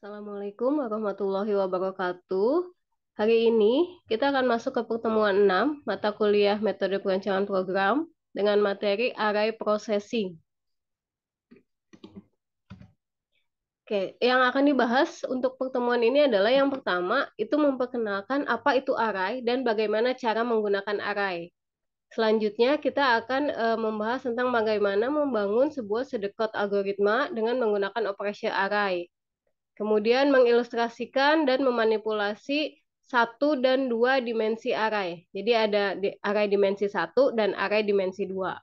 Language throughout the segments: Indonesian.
Assalamualaikum warahmatullahi wabarakatuh. Hari ini kita akan masuk ke pertemuan 6 mata kuliah metode perancangan program dengan materi array processing. Oke, yang akan dibahas untuk pertemuan ini adalah yang pertama itu memperkenalkan apa itu array dan bagaimana cara menggunakan array. Selanjutnya kita akan membahas tentang bagaimana membangun sebuah sedekot algoritma dengan menggunakan operasi array. Kemudian mengilustrasikan dan memanipulasi satu dan dua dimensi array. Jadi ada array dimensi satu dan array dimensi dua.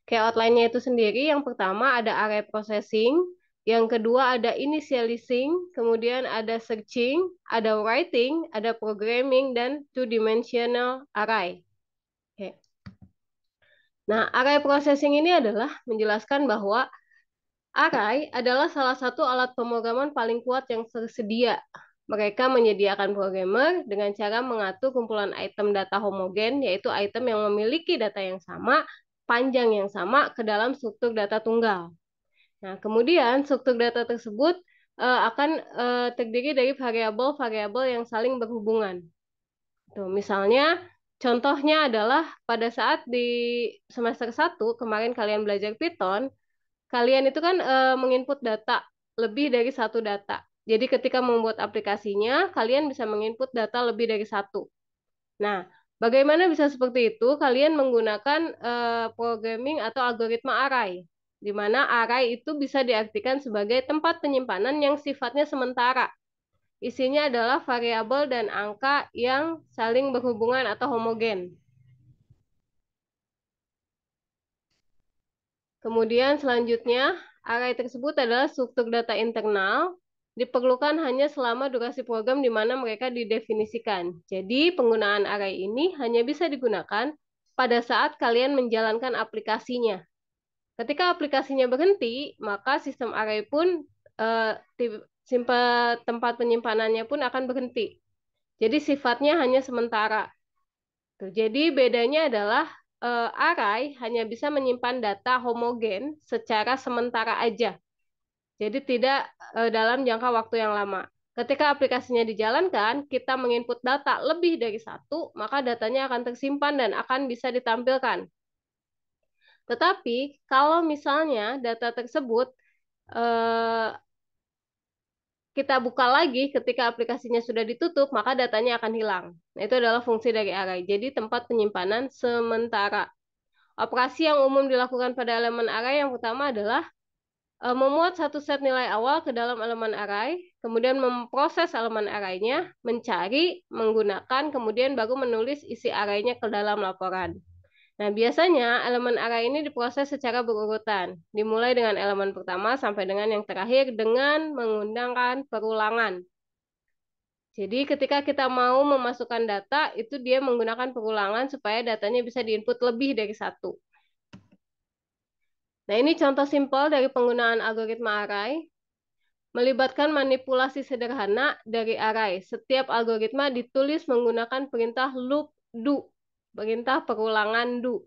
Kayak outline-nya itu sendiri, yang pertama ada array processing, yang kedua ada initializing, kemudian ada searching, ada writing, ada programming, dan two-dimensional array. Oke. Nah, array processing ini adalah menjelaskan bahwa array adalah salah satu alat pemrograman paling kuat yang tersedia. Mereka menyediakan programmer dengan cara mengatur kumpulan item data homogen, yaitu item yang memiliki data yang sama, panjang yang sama, ke dalam struktur data tunggal. Nah, kemudian struktur data tersebut akan terdiri dari variabel-variabel yang saling berhubungan. Tuh, misalnya, contohnya adalah pada saat di semester 1, kemarin kalian belajar Python, kalian itu kan menginput data, lebih dari satu data. Jadi ketika membuat aplikasinya, kalian bisa menginput data lebih dari satu. Nah, bagaimana bisa seperti itu? Kalian menggunakan programming atau algoritma array, di mana array itu bisa diartikan sebagai tempat penyimpanan yang sifatnya sementara. Isinya adalah variabel dan angka yang saling berhubungan atau homogen. Kemudian selanjutnya, array tersebut adalah struktur data internal, diperlukan hanya selama durasi program di mana mereka didefinisikan. Jadi penggunaan array ini hanya bisa digunakan pada saat kalian menjalankan aplikasinya. Ketika aplikasinya berhenti, maka sistem array pun tempat penyimpanannya pun akan berhenti. Jadi sifatnya hanya sementara. Jadi bedanya adalah array hanya bisa menyimpan data homogen secara sementara aja. Jadi tidak dalam jangka waktu yang lama. Ketika aplikasinya dijalankan, kita menginput data lebih dari satu, maka datanya akan tersimpan dan akan bisa ditampilkan. Tetapi kalau misalnya data tersebut eh, kita buka lagi ketika aplikasinya sudah ditutup, maka datanya akan hilang. Nah, itu adalah fungsi dari array. Jadi tempat penyimpanan sementara. Operasi yang umum dilakukan pada elemen array yang pertama adalah memuat satu set nilai awal ke dalam elemen array, kemudian memproses elemen array-nya, mencari, menggunakan, kemudian baru menulis isi array-nya ke dalam laporan. Nah, biasanya elemen array ini diproses secara berurutan, dimulai dengan elemen pertama sampai dengan yang terakhir dengan menggunakan perulangan. Jadi ketika kita mau memasukkan data, itu dia menggunakan perulangan supaya datanya bisa diinput lebih dari satu. Nah, ini contoh simpel dari penggunaan algoritma array. Melibatkan manipulasi sederhana dari array. Setiap algoritma ditulis menggunakan perintah loop do, perintah perulangan do.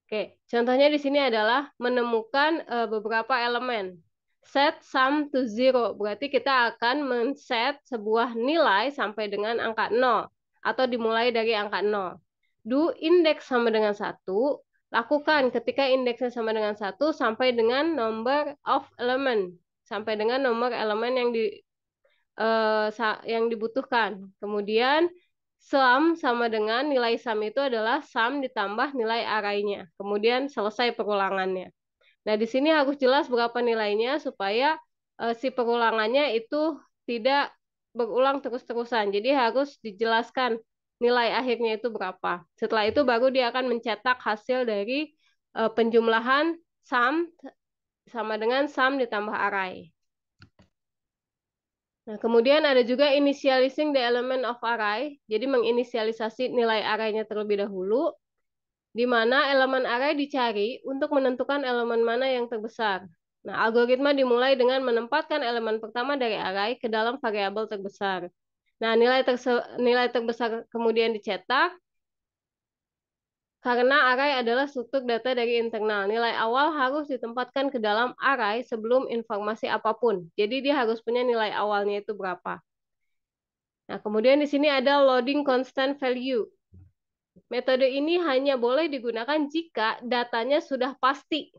Oke, contohnya di sini adalah menemukan beberapa elemen. Set sum to zero, berarti kita akan men-set sebuah nilai sampai dengan angka 0, atau dimulai dari angka 0. Do index sama dengan 1, lakukan ketika indeksnya sama dengan 1 sampai dengan number of element, sampai dengan nomor elemen yang dibutuhkan. Kemudian sum sama dengan nilai sum itu adalah sum ditambah nilai array-nya. Kemudian selesai perulangannya. Nah, di sini harus jelas berapa nilainya supaya si perulangannya itu tidak berulang terus-terusan. Jadi harus dijelaskan nilai akhirnya itu berapa. Setelah itu baru dia akan mencetak hasil dari penjumlahan sum sama dengan sum ditambah array. Nah, kemudian ada juga initializing the element of array. Jadi menginisialisasi nilai array-nya terlebih dahulu, di mana elemen array dicari untuk menentukan elemen mana yang terbesar. Nah, algoritma dimulai dengan menempatkan elemen pertama dari array ke dalam variabel terbesar. Nah, nilai terbesar kemudian dicetak, Karena array adalah struktur data dari internal. Nilai awal harus ditempatkan ke dalam array sebelum informasi apapun. Jadi dia harus punya nilai awalnya itu berapa. Nah, kemudian di sini ada loading constant value. Metode ini hanya boleh digunakan jika datanya sudah pasti.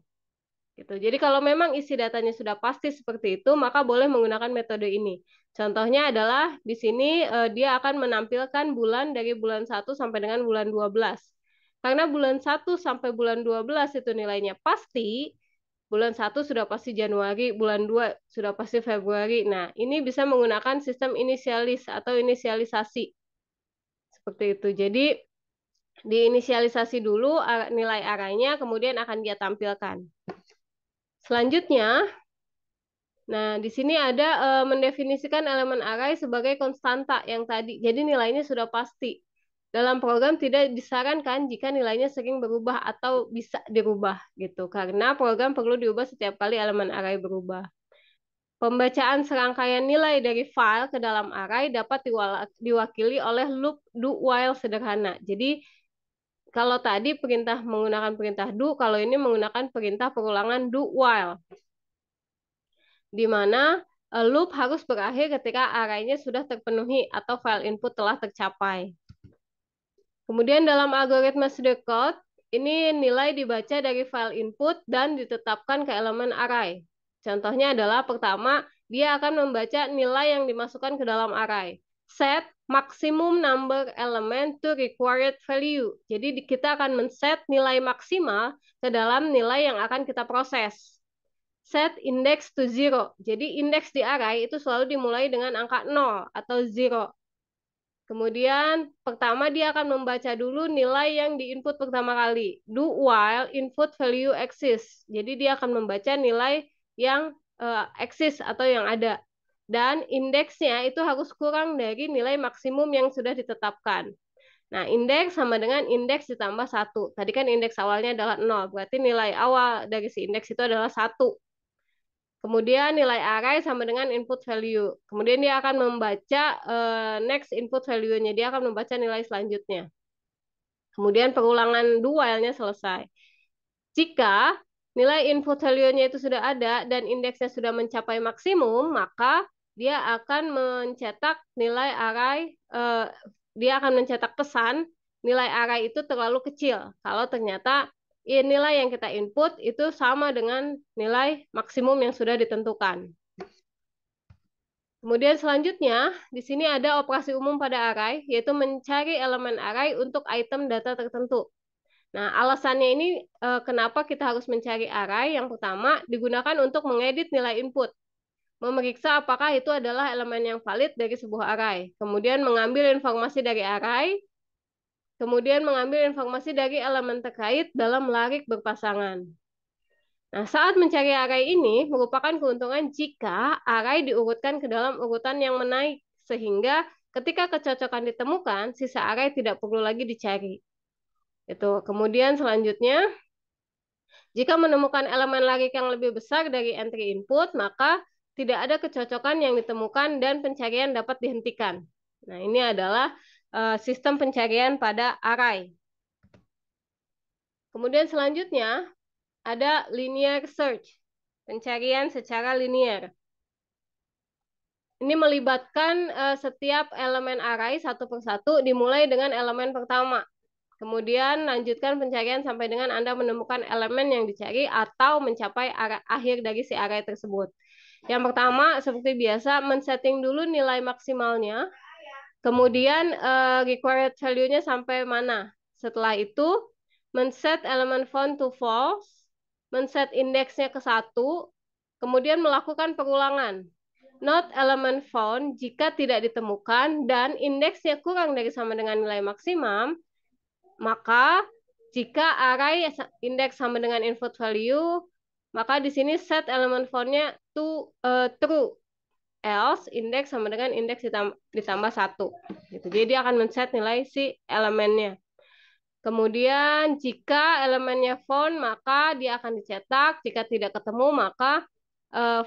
Gitu. Jadi kalau memang isi datanya sudah pasti seperti itu, maka boleh menggunakan metode ini. Contohnya adalah di sini dia akan menampilkan bulan dari bulan 1 sampai dengan bulan 12. Karena bulan 1 sampai bulan 12 itu nilainya pasti, bulan 1 sudah pasti Januari, bulan 2 sudah pasti Februari. Nah, ini bisa menggunakan sistem inisialis atau inisialisasi. Seperti itu. Jadi diinisialisasi dulu nilai arraynya, kemudian akan dia tampilkan. Selanjutnya, nah di sini ada mendefinisikan elemen array sebagai konstanta yang tadi. Jadi nilainya sudah pasti. Dalam program tidak disarankan jika nilainya sering berubah atau bisa dirubah gitu. Karena program perlu diubah setiap kali elemen array berubah. Pembacaan serangkaian nilai dari file ke dalam array dapat diwakili oleh loop do while sederhana. Jadi kalau tadi perintah menggunakan perintah do, kalau ini menggunakan perintah perulangan do while. Di mana loop harus berakhir ketika array-nya sudah terpenuhi atau file input telah tercapai. Kemudian dalam algoritma pseudocode, ini nilai dibaca dari file input dan ditetapkan ke elemen array. Contohnya adalah pertama, dia akan membaca nilai yang dimasukkan ke dalam array. Set maximum number element to required value. Jadi kita akan men-set nilai maksimal ke dalam nilai yang akan kita proses. Set index to 0. Jadi indeks di array itu selalu dimulai dengan angka 0 atau 0. Kemudian pertama dia akan membaca dulu nilai yang diinput pertama kali. Do while input value exists. Jadi dia akan membaca nilai yang exist atau yang ada. Dan indeksnya itu harus kurang dari nilai maksimum yang sudah ditetapkan. Nah, indeks sama dengan indeks ditambah 1. Tadi kan indeks awalnya adalah 0. Berarti nilai awal dari si indeks itu adalah 1. Kemudian nilai array sama dengan input value. Kemudian dia akan membaca next input value-nya. Dia akan membaca nilai selanjutnya. Kemudian perulangan do while-nya selesai. Jika nilai input value-nya itu sudah ada dan indeksnya sudah mencapai maksimum, maka dia akan mencetak nilai array, dia akan mencetak pesan nilai array itu terlalu kecil. Kalau ternyata nilai yang kita input itu sama dengan nilai maksimum yang sudah ditentukan. Kemudian selanjutnya, di sini ada operasi umum pada array, yaitu mencari elemen array untuk item data tertentu. Nah, alasannya ini kenapa kita harus mencari array? Yang pertama, digunakan untuk mengedit nilai input. Memeriksa apakah itu adalah elemen yang valid dari sebuah array. Kemudian mengambil informasi dari array, kemudian mengambil informasi dari elemen terkait dalam larik berpasangan. Nah, saat mencari array ini merupakan keuntungan jika array diurutkan ke dalam urutan yang menaik, sehingga ketika kecocokan ditemukan, sisa array tidak perlu lagi dicari. Itu. Kemudian selanjutnya, jika menemukan elemen larik yang lebih besar dari entry input, maka tidak ada kecocokan yang ditemukan dan pencarian dapat dihentikan. Nah, ini adalah sistem pencarian pada array. Kemudian selanjutnya, ada linear search, pencarian secara linear. Ini melibatkan setiap elemen array satu persatu dimulai dengan elemen pertama. Kemudian lanjutkan pencarian sampai dengan Anda menemukan elemen yang dicari atau mencapai akhir dari si array tersebut. Yang pertama, seperti biasa, men-setting dulu nilai maksimalnya. Kemudian required value-nya sampai mana. Setelah itu, men-set elemen font to false, men-set indeksnya ke 1, kemudian melakukan perulangan. Not element found jika tidak ditemukan dan indeksnya kurang dari sama dengan nilai maksimum, maka jika array indeks sama dengan input value, maka di sini set element found-nya to true. Else indeks sama dengan indeks ditambah 1. Gitu. Jadi dia akan men-set nilai si elemennya. Kemudian jika elemennya found, maka dia akan dicetak. Jika tidak ketemu, maka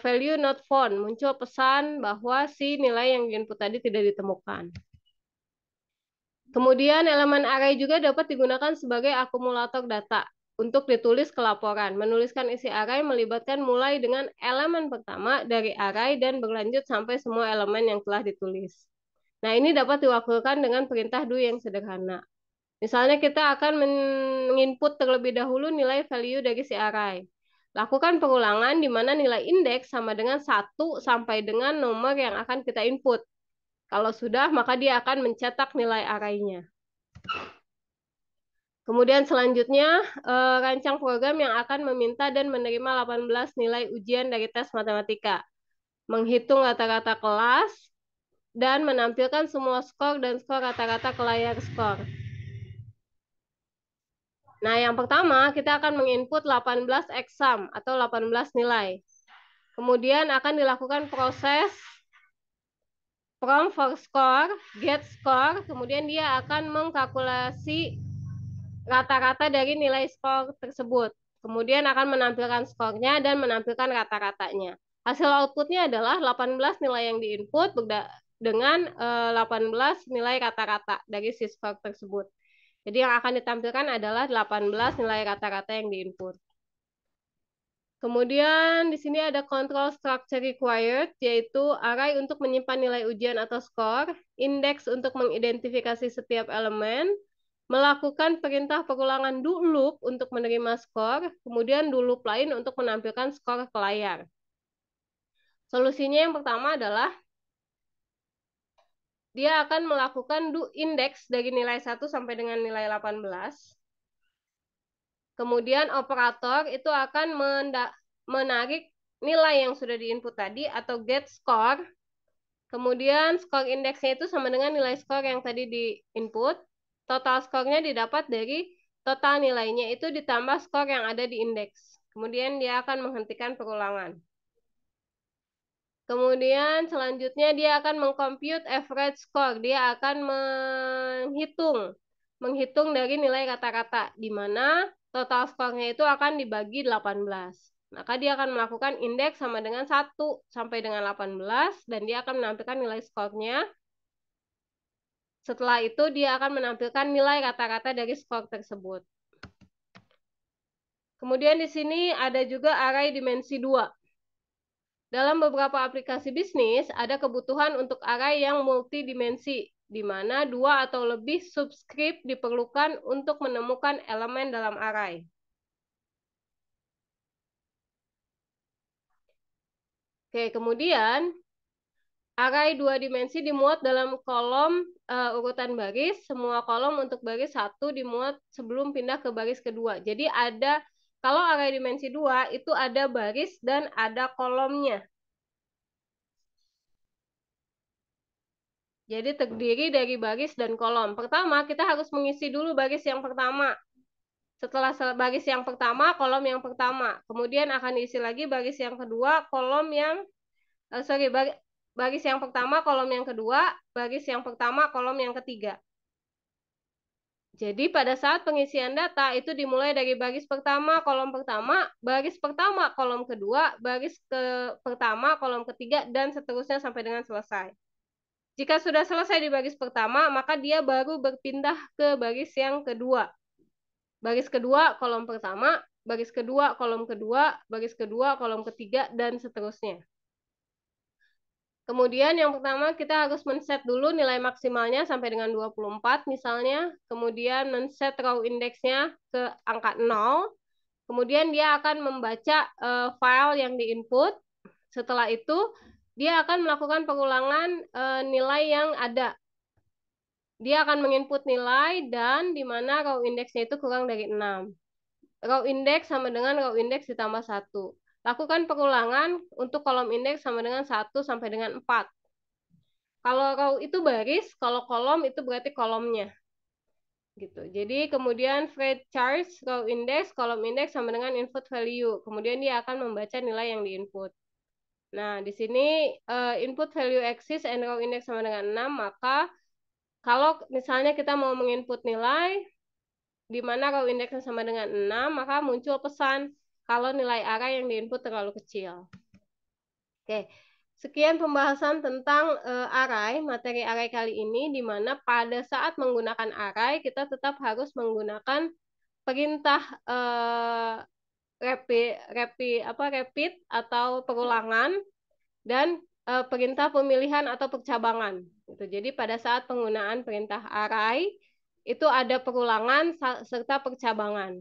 value not found. Muncul pesan bahwa si nilai yang diinput tadi tidak ditemukan. Kemudian elemen array juga dapat digunakan sebagai akumulator data untuk ditulis ke laporan. Menuliskan isi array melibatkan mulai dengan elemen pertama dari array dan berlanjut sampai semua elemen yang telah ditulis. Nah, ini dapat diwakilkan dengan perintah do yang sederhana. Misalnya kita akan menginput terlebih dahulu nilai value dari si array. Lakukan pengulangan di mana nilai indeks sama dengan 1 sampai dengan nomor yang akan kita input. Kalau sudah, maka dia akan mencetak nilai array-nya. Kemudian selanjutnya, rancang program yang akan meminta dan menerima 18 nilai ujian dari tes matematika. Menghitung rata-rata kelas, dan menampilkan semua skor dan skor rata-rata ke layar skor. Nah, yang pertama kita akan menginput 18 exam atau 18 nilai. Kemudian akan dilakukan proses prompt for score, get score, kemudian dia akan mengkalkulasi rata-rata dari nilai skor tersebut. Kemudian akan menampilkan skornya dan menampilkan rata-ratanya. Hasil outputnya adalah 18 nilai yang diinput dengan 18 nilai rata-rata dari si skor tersebut. Jadi yang akan ditampilkan adalah 18 nilai rata-rata yang diinput. Kemudian di sini ada control structure required, yaitu array untuk menyimpan nilai ujian atau skor, indeks untuk mengidentifikasi setiap elemen, melakukan perintah pengulangan do loop untuk menerima skor, kemudian do loop lain untuk menampilkan skor ke layar. Solusinya yang pertama adalah dia akan melakukan do index dari nilai 1 sampai dengan nilai 18. Kemudian operator itu akan menarik nilai yang sudah diinput tadi atau get score. Kemudian skor indeksnya itu sama dengan nilai skor yang tadi diinput. Total skornya didapat dari total nilainya itu ditambah skor yang ada di indeks. Kemudian dia akan menghentikan perulangan. Kemudian selanjutnya dia akan mengcompute average score. Dia akan menghitung dari nilai rata-rata, di mana total skornya itu akan dibagi 18. Maka dia akan melakukan indeks sama dengan 1 sampai dengan 18, dan dia akan menampilkan nilai skornya. Setelah itu dia akan menampilkan nilai rata-rata dari skor tersebut. Kemudian di sini ada juga array dimensi 2. Dalam beberapa aplikasi bisnis, ada kebutuhan untuk array yang multidimensi, di mana 2 atau lebih subscript diperlukan untuk menemukan elemen dalam array. Oke, kemudian array 2 dimensi dimuat dalam kolom urutan baris. Semua kolom untuk baris 1 dimuat sebelum pindah ke baris kedua. Jadi kalau array dimensi 2 itu ada baris dan ada kolomnya. Jadi terdiri dari baris dan kolom. Pertama, kita harus mengisi dulu baris yang pertama. Setelah baris yang pertama, kolom yang pertama. Kemudian akan diisi lagi baris yang kedua, kolom yang baris yang pertama, kolom yang kedua, baris yang pertama, kolom yang ketiga. Jadi pada saat pengisian data itu dimulai dari baris pertama, kolom pertama, baris pertama, kolom kedua, baris pertama, kolom ketiga, dan seterusnya sampai dengan selesai. Jika sudah selesai di baris pertama, maka dia baru berpindah ke baris yang kedua. Baris kedua, kolom pertama, baris kedua, kolom kedua, baris kedua, kolom ketiga, dan seterusnya. Kemudian yang pertama kita harus men-set dulu nilai maksimalnya sampai dengan 24 misalnya. Kemudian men-set row indeksnya ke angka 0. Kemudian dia akan membaca file yang diinput. Setelah itu dia akan melakukan pengulangan nilai yang ada. Dia akan menginput nilai dan di mana row indeksnya itu kurang dari 6. Row indeks sama dengan row indeks ditambah 1. Lakukan pengulangan untuk kolom indeks sama dengan 1 sampai dengan 4. Kalau row itu baris, kalau kolom itu berarti kolomnya. Gitu. Jadi kemudian Fred charge row index, kolom indeks sama dengan input value. Kemudian dia akan membaca nilai yang diinput. Nah, di sini input value exists and row index sama dengan 6, maka kalau misalnya kita mau menginput nilai di mana row indeksnya sama dengan 6, maka muncul pesan kalau nilai array yang diinput terlalu kecil. Oke. Sekian pembahasan tentang array, materi array kali ini, di mana pada saat menggunakan array, kita tetap harus menggunakan perintah repeat atau perulangan dan perintah pemilihan atau percabangan. Gitu. Jadi pada saat penggunaan perintah array, itu ada perulangan serta percabangan.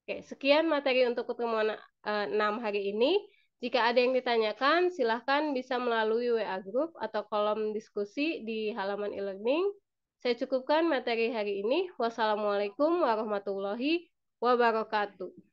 Oke, sekian materi untuk pertemuan 6 hari ini. Jika ada yang ditanyakan, silahkan bisa melalui WA Group atau kolom diskusi di halaman e-learning. Saya cukupkan materi hari ini. Wassalamualaikum warahmatullahi wabarakatuh.